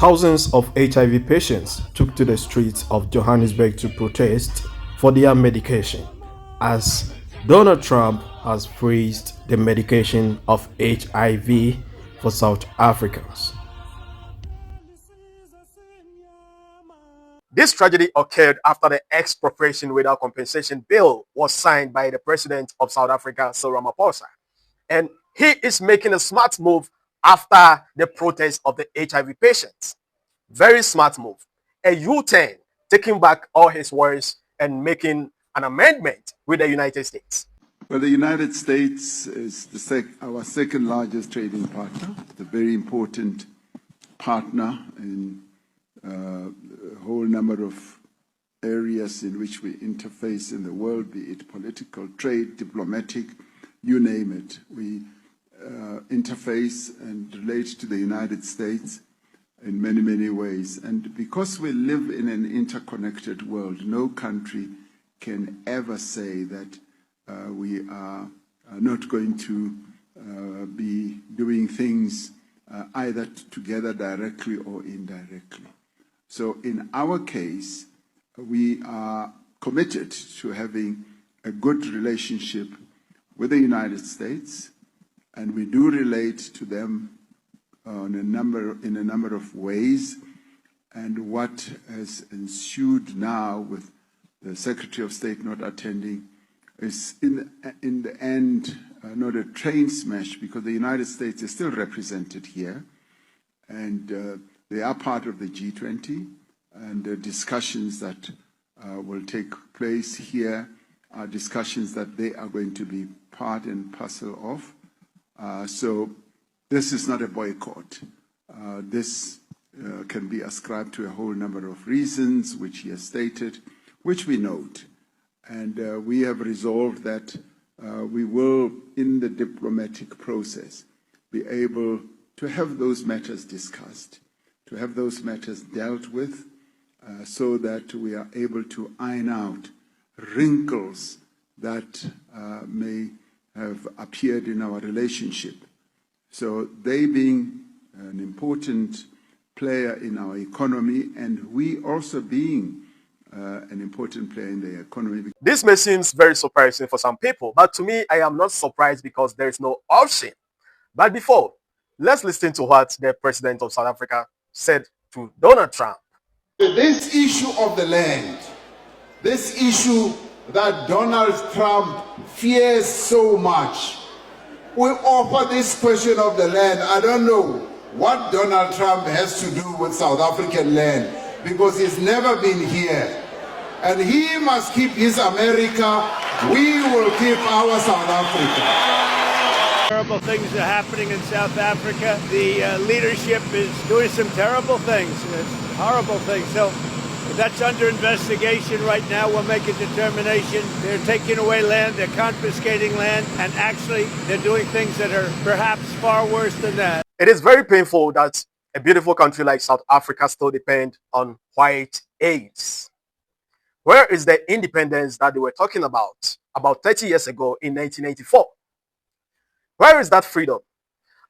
Thousands of HIV patients took to the streets of Johannesburg to protest for their medication, as Donald Trump has freezed the medication of HIV for South Africans. This tragedy occurred after the expropriation without compensation bill was signed by the president of South Africa, Cyril Ramaphosa. And he is making a smart move after the protest of the HIV patients. Very smart move. A U-turn, taking back all his words and making an amendment with the United States. Well, the United States is our second largest trading partner, a very important partner in a whole number of areas in which we interface in the world, be it political, trade, diplomatic, you name it. We interface and relate to the United States in many, many ways. And because we live in an interconnected world, no country can ever say that we are not going to be doing things either together directly or indirectly. So in our case, we are committed to having a good relationship with the United States, and we do relate to them in a number of ways. And what has ensued now with the Secretary of State not attending is in the end not a train smash, because the United States is still represented here, and they are part of the G20, and the discussions that will take place here are discussions that they are going to be part and parcel of. So this is not a boycott. This can be ascribed to a whole number of reasons, which he has stated, which we note. And we have resolved that we will, in the diplomatic process, be able to have those matters discussed, to have those matters dealt with, so that we are able to iron out wrinkles that may have appeared in our relationship. So they being an important player in our economy, and we also being an important player in the economy. This may seem very surprising for some people, but to me, I am not surprised because there is no option. But before, let's listen to what the president of South Africa said to Donald Trump. This issue of the land, this issue that Donald Trump fears so much, we offer this question of the land. I don't know what Donald Trump has to do with South African land, because he's never been here. And he must keep his America, we will keep our South Africa. Terrible things are happening in South Africa. The leadership is doing some terrible things, horrible things. So that's under investigation right now. We'll make a determination. They're taking away land, they're confiscating land, and actually they're doing things that are perhaps far worse than that. It is very painful that a beautiful country like South Africa still depends on white aids. Where is the independence that they were talking about 30 years ago in 1984? Where is that freedom?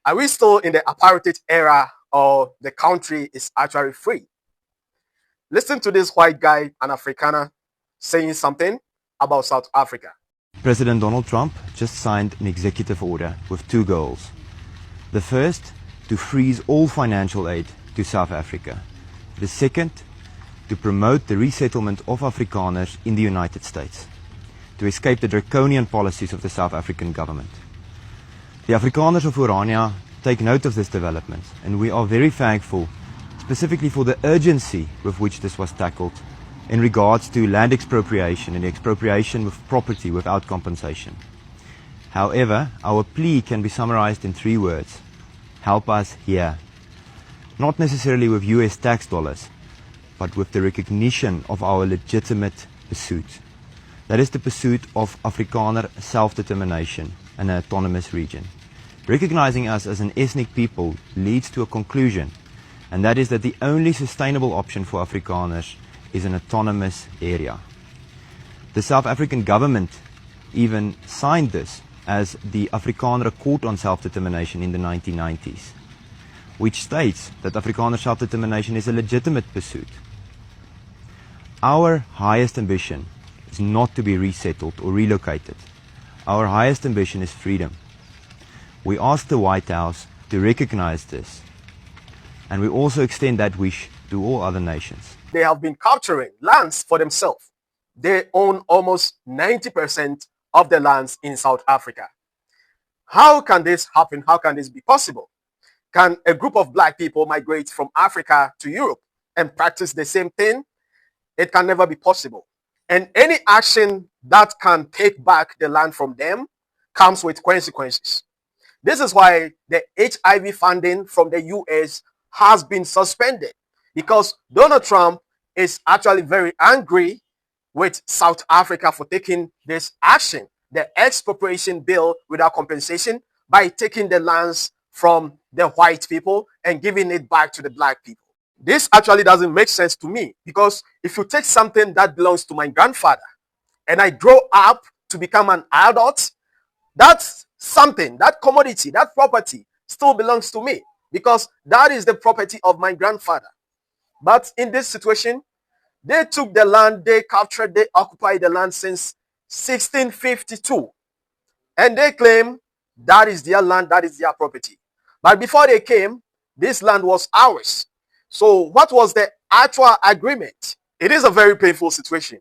Are we still in the apartheid era, or the country is actually free? Listen to this white guy, an Afrikaner, saying something about South Africa. President Donald Trump just signed an executive order with two goals. The first, to freeze all financial aid to South Africa. The second, to promote the resettlement of Afrikaners in the United States, to escape the draconian policies of the South African government. The Afrikaners of Orania take note of this development, and we are very thankful, specifically for the urgency with which this was tackled in regards to land expropriation and expropriation of property without compensation. However, our plea can be summarized in 3 words. Help us here. Not necessarily with US tax dollars, but with the recognition of our legitimate pursuit. That is the pursuit of Afrikaner self-determination in an autonomous region. Recognizing us as an ethnic people leads to a conclusion, and that is that the only sustainable option for Afrikaners is an autonomous area. The South African government even signed this as the Afrikaner Accord on Self-Determination in the 1990s. which states that Afrikaner self-determination is a legitimate pursuit. Our highest ambition is not to be resettled or relocated. Our highest ambition is freedom. We ask the White House to recognize this, and we also extend that wish to all other nations. They have been capturing lands for themselves. They own almost 90% of the lands in South Africa. How can this happen? How can this be possible? Can a group of black people migrate from Africa to Europe and practice the same thing? It can never be possible. And any action that can take back the land from them comes with consequences. This is why the HIV funding from the US has been suspended, because Donald Trump is actually very angry with South Africa for taking this action, the expropriation bill without compensation, by taking the lands from the white people and giving it back to the black people. This actually doesn't make sense to me, because if you take something that belongs to my grandfather and I grow up to become an adult, that's something, that commodity, that property still belongs to me, because that is the property of my grandfather. But in this situation, they took the land, they captured, they occupied the land since 1652. And they claim that is their land, that is their property. But before they came, this land was ours. So what was the actual agreement? It is a very painful situation.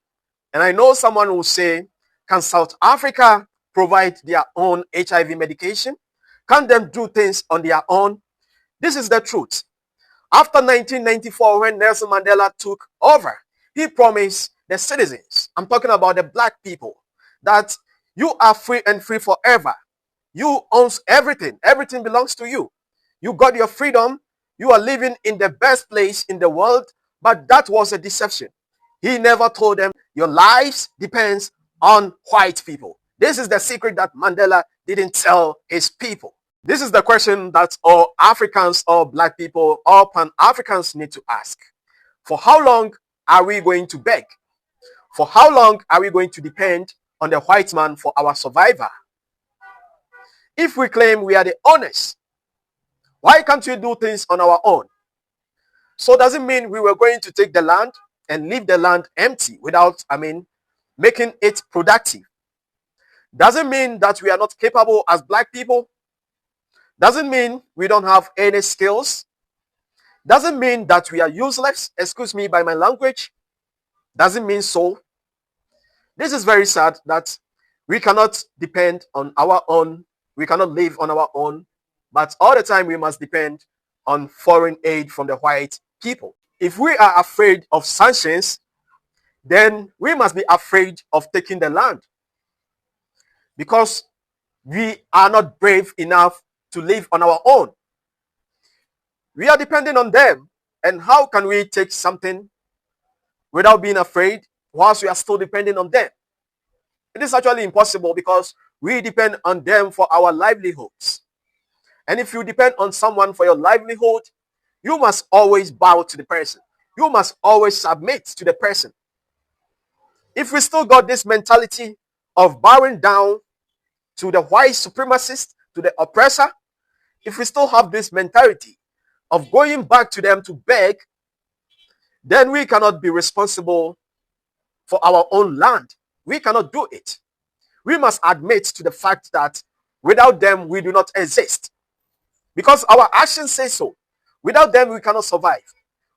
And I know someone will say, can South Africa provide their own HIV medication? Can them do things on their own? This is the truth. After 1994, when Nelson Mandela took over, he promised the citizens, I'm talking about the black people, that you are free and free forever. You own everything. Everything belongs to you. You got your freedom. You are living in the best place in the world. But that was a deception. He never told them your lives depends on white people. This is the secret that Mandela didn't tell his people. This is the question that all Africans, all black people, all Pan-Africans need to ask. For how long are we going to beg? For how long are we going to depend on the white man for our survival? If we claim we are the owners, why can't we do things on our own? So does it mean we were going to take the land and leave the land empty without, making it productive? Does it mean that we are not capable as black people? Doesn't mean we don't have any skills. Doesn't mean that we are useless. Excuse me by my language. Doesn't mean so. This is very sad that we cannot depend on our own. We cannot live on our own. But all the time we must depend on foreign aid from the white people. If we are afraid of sanctions, then we must be afraid of taking the land, because we are not brave enough to live on our own. We are depending on them. And how can we take something without being afraid whilst we are still depending on them? It is actually impossible, because we depend on them for our livelihoods. And if you depend on someone for your livelihood, you must always bow to the person. You must always submit to the person. If we still got this mentality of bowing down to the white supremacist, to the oppressor, if we still have this mentality of going back to them to beg, then we cannot be responsible for our own land. We cannot do it. We must admit to the fact that without them, we do not exist. Because our actions say so. Without them, we cannot survive.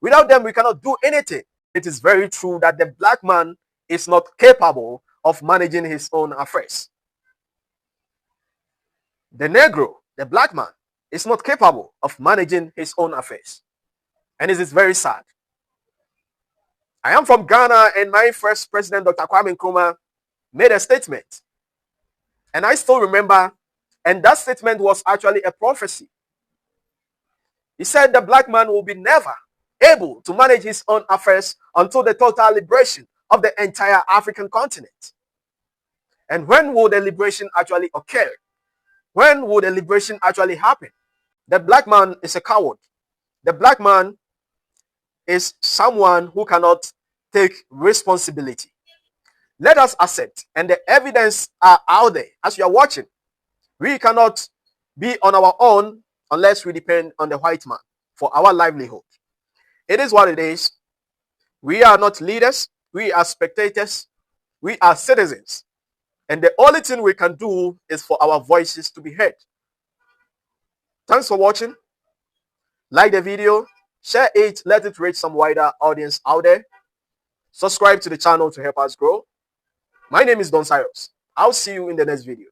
Without them, we cannot do anything. It is very true that the black man is not capable of managing his own affairs. The Negro, the black man, is not capable of managing his own affairs. And it is very sad. I am from Ghana, and my first president, Dr. Kwame Nkrumah, made a statement. And I still remember, and that statement was actually a prophecy. He said the black man will be never able to manage his own affairs until the total liberation of the entire African continent. And when will the liberation actually occur? When will the liberation actually happen? The black man is a coward. The black man is someone who cannot take responsibility. Let us accept, and the evidence are out there as you are watching. We cannot be on our own unless we depend on the white man. for our livelihood. It is what it is. We are not leaders. We are spectators. We are citizens. And the only thing we can do is for our voices to be heard. Thanks for watching. Like the video, share it, let it reach some wider audience out there. Subscribe to the channel to help us grow. My name is Don Cyrus. I'll see you in the next video.